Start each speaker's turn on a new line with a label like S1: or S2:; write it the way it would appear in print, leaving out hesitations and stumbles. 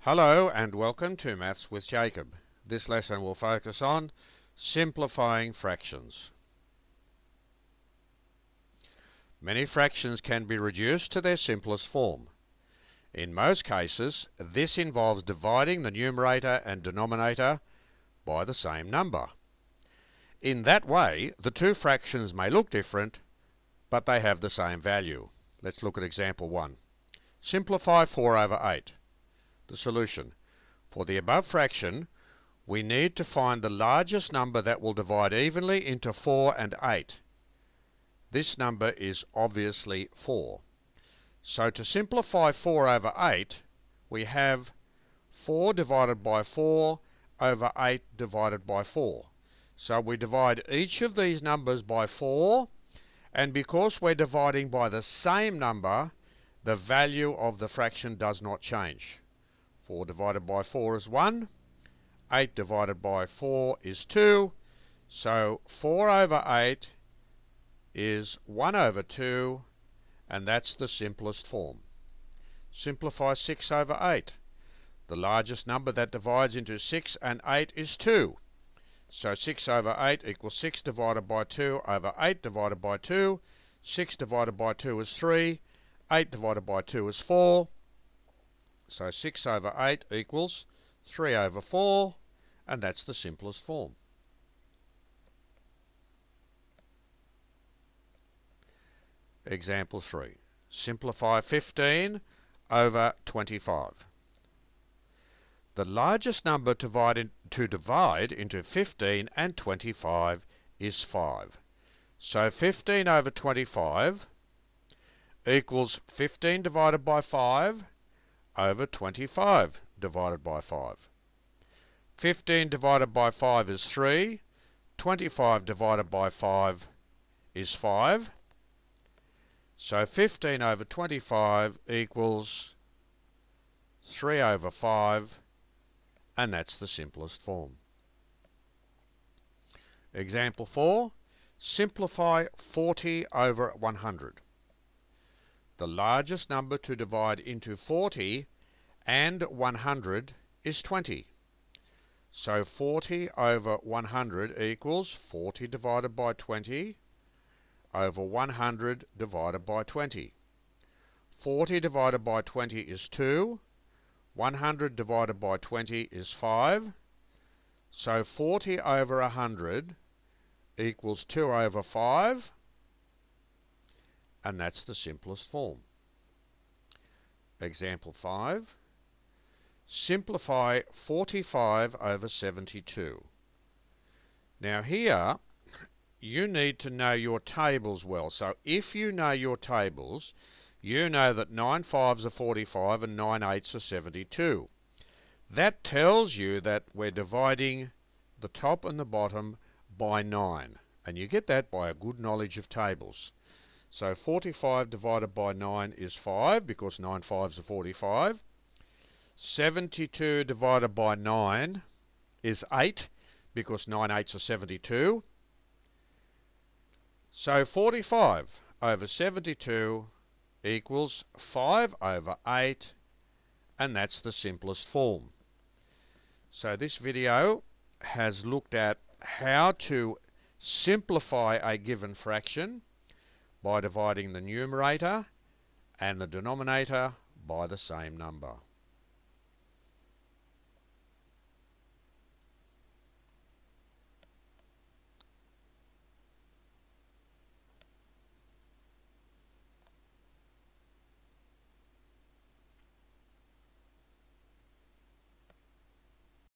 S1: Hello and welcome to Maths with Jacob. This lesson will focus on simplifying fractions. Many fractions can be reduced to their simplest form. In most cases, this involves dividing the numerator and denominator by the same number. In that way, the two fractions may look different, but they have the same value. Let's look at example 1. Simplify 4 over 8. The solution. For the above fraction, we need to find the largest number that will divide evenly into 4 and 8. This number is obviously 4. So to simplify 4 over 8, we have 4 divided by 4 over 8 divided by 4. So we divide each of these numbers by 4, and because we're dividing by the same number, the value of the fraction does not change. 4 divided by 4 is 1. 8 divided by 4 is 2. So 4 over 8 is 1 over 2, and that's the simplest form. Simplify 6 over 8. The largest number that divides into 6 and 8 is 2. So 6 over 8 equals 6 divided by 2 over 8 divided by 2. 6 divided by 2 is 3. 8 divided by 2 is 4. So 6 over 8 equals 3 over 4, and that's the simplest form. Example 3. Simplify 15 over 25. The largest number to divide into 15 and 25 is 5. So 15 over 25 equals 15 divided by 5 over 25 divided by 5. 15 divided by 5 is 3. 25 divided by 5 is 5. So 15 over 25 equals 3 over 5, and that's the simplest form. Example 4. Simplify 40 over 100. The largest number to divide into 40 and 100 is 20. So 40 over 100 equals 40 divided by 20 over 100 divided by 20. 40 divided by 20 is 2. 100 divided by 20 is 5. So 40 over 100 equals 2 over 5, and that's the simplest form. Example 5. Simplify 45 over 72. Now here, you need to know your tables well. So if you know your tables, you know that 9 5s are 45 and 9 8s are 72. That tells you that we're dividing the top and the bottom by 9. And you get that by a good knowledge of tables. So 45 divided by 9 is 5, because 9 5s are 45. 72 divided by 9 is 8, because 9 8s are 72. So 45 over 72 equals 5 over 8, and that's the simplest form. So this video has looked at how to simplify a given fraction by dividing the numerator and the denominator by the same number.